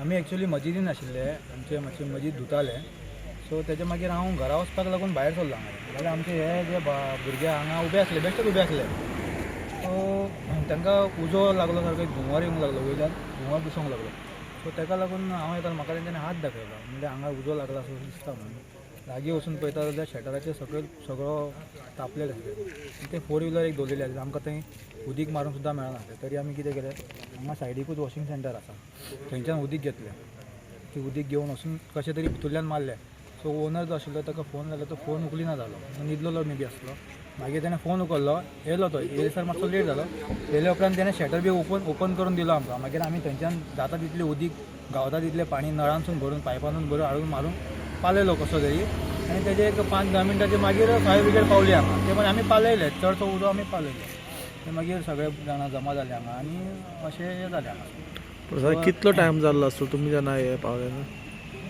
आमी एक्चुअली मस्जिदीन आशिल्ले, आमचे मातशे मस्जिद धुताले. सो तेच्या मागीर हांव घरा वचपाक लागून भायर सरलो हांगा. जाल्यार आमचे हे जे भुरगे हांगा उबे आसले, बेश्टेच उबे आसले. सो तांकां उजो लागलो सारको, धुंवर येवंक लागलो वयल्यान, धुंवर दिसूंक लागलो. सो ताका लागून हांव येतालो, म्हाका तेंच्यांनी हात दाखयलो, म्हणजे हांगा उजो लागला असो दिसता म्हणून. लागीं वचून पळयता जाल्यार शटराचेर सगळो तापलेलो आसलो. ते 4 व्हिलर एक दवरलेली आसली, आमकां थंय उदीक मारूंक सुद्दां मेळना. तरी आमी कितें केलें, हांगा सायडीकूच वॉशिंग सेंटर आसा, थंयच्यान उदीक घेतलें. ती उदीक घेवन वचून कशें तरी भितरल्यान मारलें. सो ओनर जो आशिल्लो ताका फोन लायलो, तो फोन उखलिना जालो, न्हिदलेलो मे बी आसलो. मागीर ताणें फोन उखल्लो, येयलो तो येयसर मातसो लेट जालो. येयल्या उपरांत ताणें शटर बी ओपन करून दिलो आमकां. मागीर आमी थंयच्यान जाता तितलें उदीक गावता तितलें पाणी नळांसून भरून, पायपानून भरून हाडून मारून पालयलो कसो तरी. आनी तेजे एक 5-10 मिनटांचे मागीर फायर ब्रिगेड पावली हांगा. ते पण आमी पालयले, चडसो उजो आमी पालयलो. ते मागीर सगळे जाणां जमा जाले हांगा आनी अशें हें जालें हांगा. कितलो टायम जाल्लो आसतो तुमी जेन्ना हे पावले?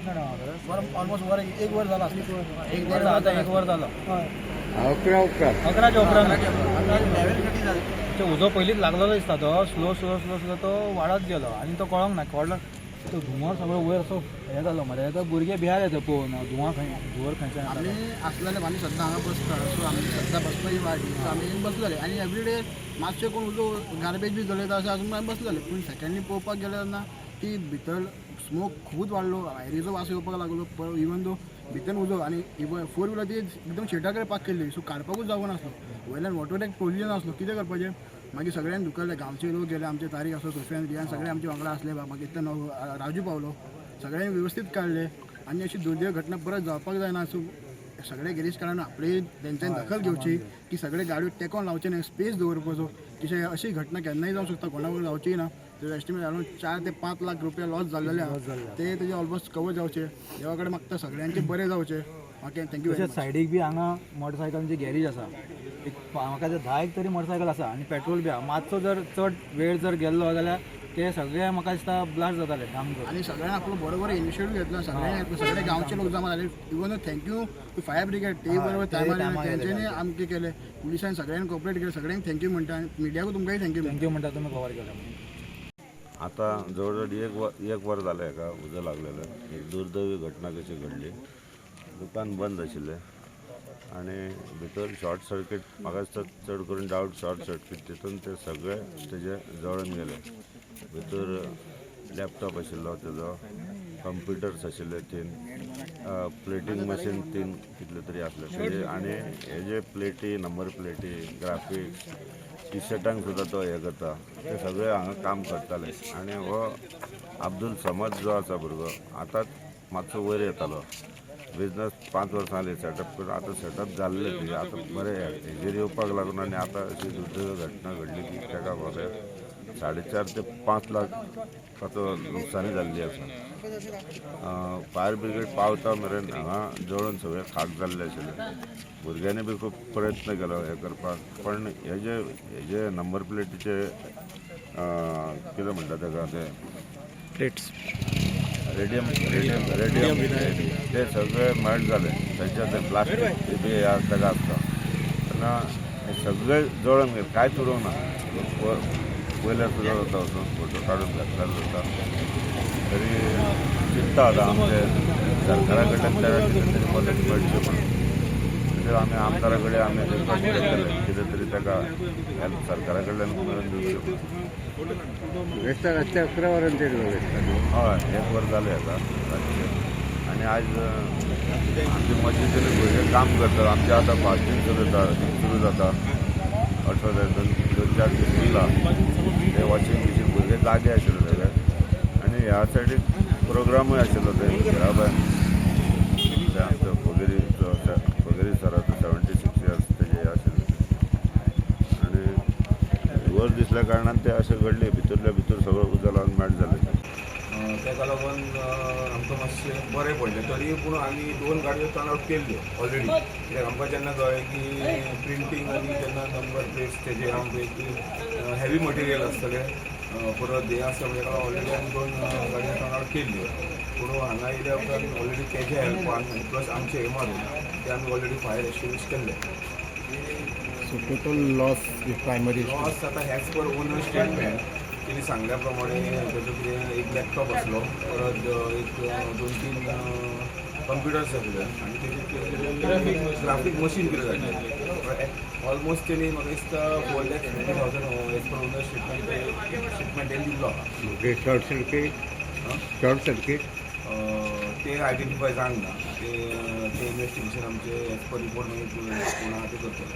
ऑलमोस्ट एक वर जाला, एक वर जालो. 11च्या उपरांत तो उजो पयलींच लागलेलो दिसता. तो स्लो तो वाडत गेलो आनी तो कळोंक ना. कळलो तो धुंवर सगळो वयर असो हें जालो मरे. तो भुरगे भियार येता पळोवन धुंवर खंयच्यान आमी आसलेले आमी सद्दां हांगा बसता. सो आमी सद्दां बसपा ही वाट. सो आमी बसलेले आनी एवरीडे मातशे कोण उजो गार्बेज बी जलयता अशें आजून आमी बसलेले. पूण सेकंडली पळोवपाक गेले तेन्ना ती भितर स्मोक खूब वाडलो, आयरीचो वास येवपाक लागलो. इवन दो भितर उजो आनी 4 व्हिलर ती एकदम शेटा कडेन पार्क केल्ली. सो काडपाकूच जावं नासलो. वयल्यान वॉटर टँक प्रोविजन नासलो, कितें करपाचें. मागीर सगळ्यांनी धुकल्ले, गांवचे लोक गेले, आमचे तारीख असो सुफियान बियान सगळे आमचे वांगडा आसले. मागीर ते राजू पावलो, सगळ्यांनी वेवस्थीत काडले. आनी अशी दुर्दैव घटना परत जावपाक जायना. सो सगळे गिरीश काढून आपली तेंच्यांनी दखल घेवची की सगळे गाडयो तेकोन लावचे न्ही, स्पेस दवरपाचो. की अशी घटना केन्नाय जावंक शकता, कोणा कडेन जावची ना. तेजो एस्टिमेट जावन 4 ते 5 लाख रुपया लॉस जाल्लेले आहा. ते तेजे ऑलमोस्ट कवर जावचे. देवा कडेन मागता सगळ्यांचे बरें जावचे. Okay, thank you. तशेंच सायडीक बी हांगा मोटरसायकलांची गॅरेज आसा. एक म्हाका 10 तरी मोटरसायकल आसा आनी पेट्रोल बी आहा. मातसो जर चड वेळ जर गेल्लो जाल्यार ते सगळे म्हाका दिसता ब्लास्ट जाताले सामको. आणि सगळ्यांनी आपलो बरोबर इनिशिएटिव्ह घेतला. सगळ्यांनी सगळे गांवचे लोक जमा झाले. Even thank you to fire brigade, ते बरोबर टायमार तेंच्यांनी आमचे केले. पुलिसांनी सगळ्यांनी कॉपरेट केले. सगळ्यांनी थँक्यू म्हणटा. मिडियाकूय तुमकांय थँक्यू म्हणटा, तुम्ही कवर केलं. आता जवळजवळ एक वर जालें हाका उजो लागलेलं. एक दुर्दैवी घटना कशी घडली. दुकान बंद आशिल्लें आनी भितर शॉर्ट सर्कीट, म्हाका दिसता चड करून डावट शॉर्ट सर्कीट, तितून ते सगळे तेजे जळून गेले. भितर लॅपटॉप आशिल्लो तेजो, कंप्युटर्स आशिल्ले 3, प्लेटींग मशीन 3 कितले तरी आसले तेजे. आनी हे जे प्लेटी, नंबर प्लेटी, ग्राफिक्स, टी शर्टांक सुद्दां तो हे करता, ते सगळे हांगा काम करताले. आनी हो अब्दुल समद जो आसा भुरगो आतांच मातसो वयर येतालो. बिजनस 5 वर्सां जाली सेटअप करून, आतां सेटअप जाल्ले तेजे. आतां बरें हेजेर येवपाक लागून आनी आतां अशी दुर्दैवी घटना घडली की ताका बरें 4.5 ते 5 लाखाचो नुकसानी जाल्ली आसा. फायर ब्रिगेड पावता मेरेन हांगा जळून सगळे खाक जाल्ले आशिल्ले. भुरग्यांनी बी खूब प्रयत्न केलो हे करपाक, पण हेजे नंबर प्लेटीचे कितें म्हणटा ताका ते प्लेट्स, रेडियम ते सगळे मेल्ट जाले. थंयचे ते प्लास्टीक बी ताका आसता तेन्ना हे सगळे जळून गेले, कांयच उरूंक ना. वयल्यार सुद्दां जाता वचून फोटो काडून घातल्यार जाता. तरी चिंतता आतां आमचे सरकारा कडल्यान तरी मदत मेळची म्हणून. तशेंच आमी आमदारा कडेन आमी रिक्वेस्ट केले कितें तरी ताका हेल्प सरकारा कडल्यान मेळून दिवचें. रातचे 11 वरांचेर जालें. हय, 1 वर जालें आतां रातचे. आनी आयज आमचे मस्जिदीन भुरगे काम करतात. आमचे आतां फास्टींग सुरू जाता. 2-4 दीस उरला. ते वॉशिंग मशीन भुरगे जागे आशिल्ले सगळे. आनी ह्या सायडीक प्रोग्रामूय आशिल्लो ते घराबान आमचो फोगेरी सराचो 76 इयर्स तेजे आशिल्ले. आनी वर दिसल्या कारणान ते अशें घडले. भितरल्या भितर सगळो उजो लावन मॅट जाले. ताका लागून आमकां मातशें बरें पडलें. तरी पूण आमी 2 गाडयो टर्न आउट केल्ल्यो ऑलरेडी. कित्याक आमकां जेन्ना कळ्ळें की प्रिंटींग आनी तेन्ना नंबर प्लेट्स तेजे आमकां एक हेवी मटिरियल आसतलें परत हें आसता. म्हणजे ऑलरेडी आमी 2 गाडयो टर्न आउट केल्ल्यो. पूण हांगा येयल्या उपरांत ऑलरेडी तेजे हेल्पान प्लस आमचे हे मारून ते आमी ऑलरेडी फायर एक्सटिंग्विश केल्ले. So total loss primary loss आतां हेज पर ओनर स्टेटमेंट त्यांनी सांगल्याप्रमाणे त्याचं कितें एक लॅपटॉप आसलो परत एक 2-3 कंप्युटर्स आसले आनी तेजे ग्राफीक मशीन कितें जाय ऑलमोस्ट त्यांनी म्हाका दिसता 4,50,000 एज पर ओनर स्टेटमेंट तेणी दिल्लो ओके शॉर्ट सर्किट ते आयडेंटिफाय जावंक ना ते इन्व्हेस्टिगेशन आमचे एज पर रिपोर्ट मागीर पूण आहा ते करतले